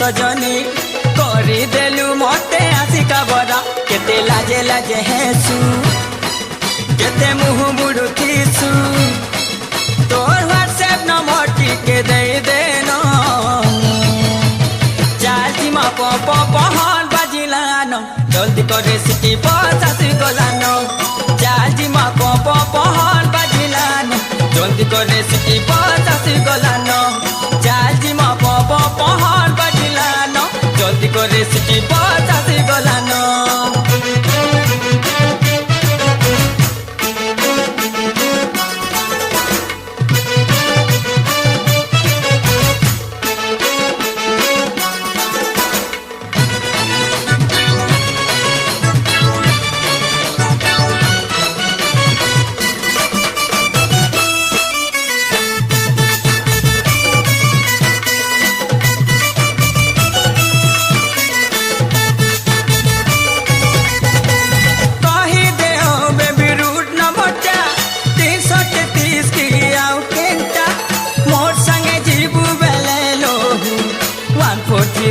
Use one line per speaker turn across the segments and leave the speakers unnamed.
सजनी करी देलु मते आशिका बरा केते लाजे लाजे हेसु केते मुह बुड़ू थीसु तोर व्हाट्सएप नंबर टिके दे देनो चाची मा पहन बाजिलानो जल्दी करे सिटी पचासी गलानो चाची मा पहन बाजिलानो जल्दी करे सिटी पचासी गलानो चाची मा पहन बाजिलानो जल्दी करे सिटी पचासी गलानो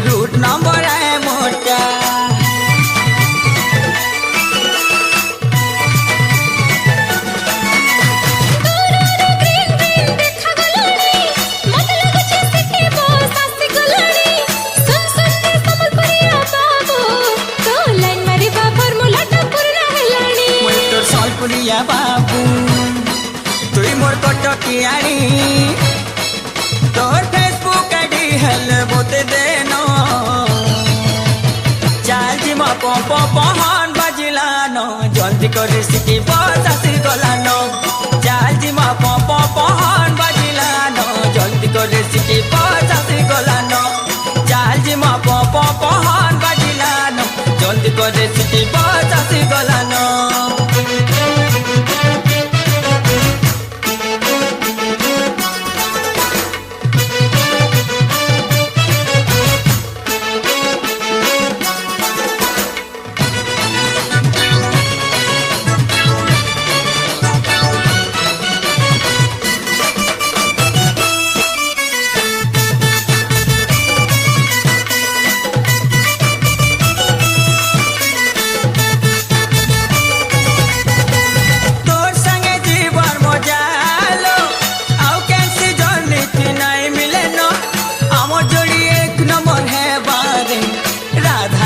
रूट नंबर है मोटा बाबू तुई मोर कटकियाणी तोर फेसबुक आईडी हेल बोते देनो चाल जिमा पहन बाजिलानो जल्दी करे सिटी पचासी गलानो चाल जिमा पहन बाजिलानो जल्दी करे सिटी पचासी गलानो चाल जिमा पहन बाजिलानो जल्दी करे सिटी पचासी गलानो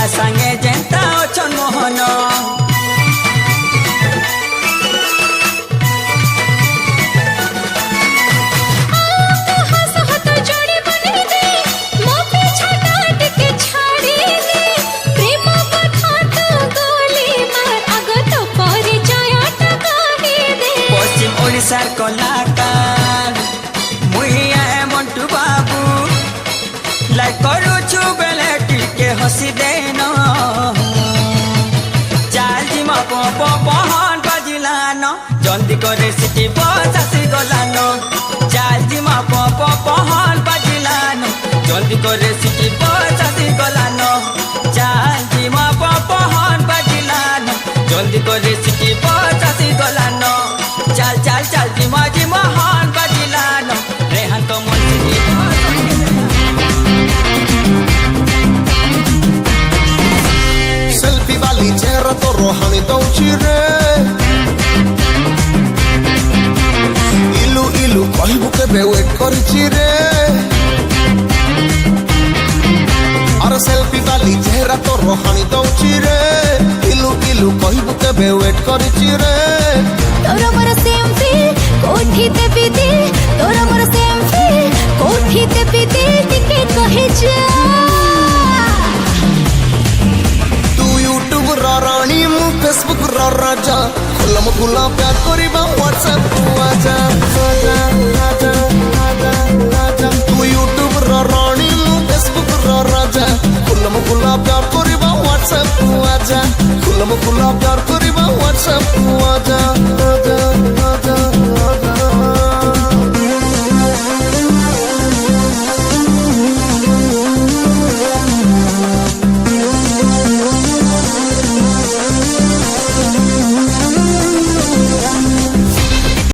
संगे जनता ओछन मोहन पश्चिम ओडिशार कलाकार मुई मंटू बाबू लाइक करू छु बेले टिके हसी देनो चाल जिमा पहन बाजिलानो जल्दी करे सिटी पचासी गलानो चाल जिमा पहन बाजिलानो जल्दी करे सिटी पचासी गलानो चाल जिमा पहन बाजिलानो जल्दी करे सिटी पचासी गलानो चाल चाल चाल जिमा हन बाजिलानो रेहान तो मन
सेल्फी वाली चेहरा तो रोहानी दौची रे इलू इलू कहबू केबे वेट करछि रे और सेल्फी वाली चेहरा तो रोहानी दौची रे इलू इलू कहबू केबे वेट करछि रे
तोरा मोर सेम फील कोठी ते बिदी तोरा मोर सेम फील कोठी ते बिदी टिके कहे जा
रानी मु फेसबुक राजा खुलम खुला प्यार करिबा व्हाट्सएप आजा तू यूट्यूब रानी मु फेसबुक राजा खुलम खुला प्यार करिबा व्हाट्सएप आजा खुलम खुला प्यार करिबा व्हाट्सएप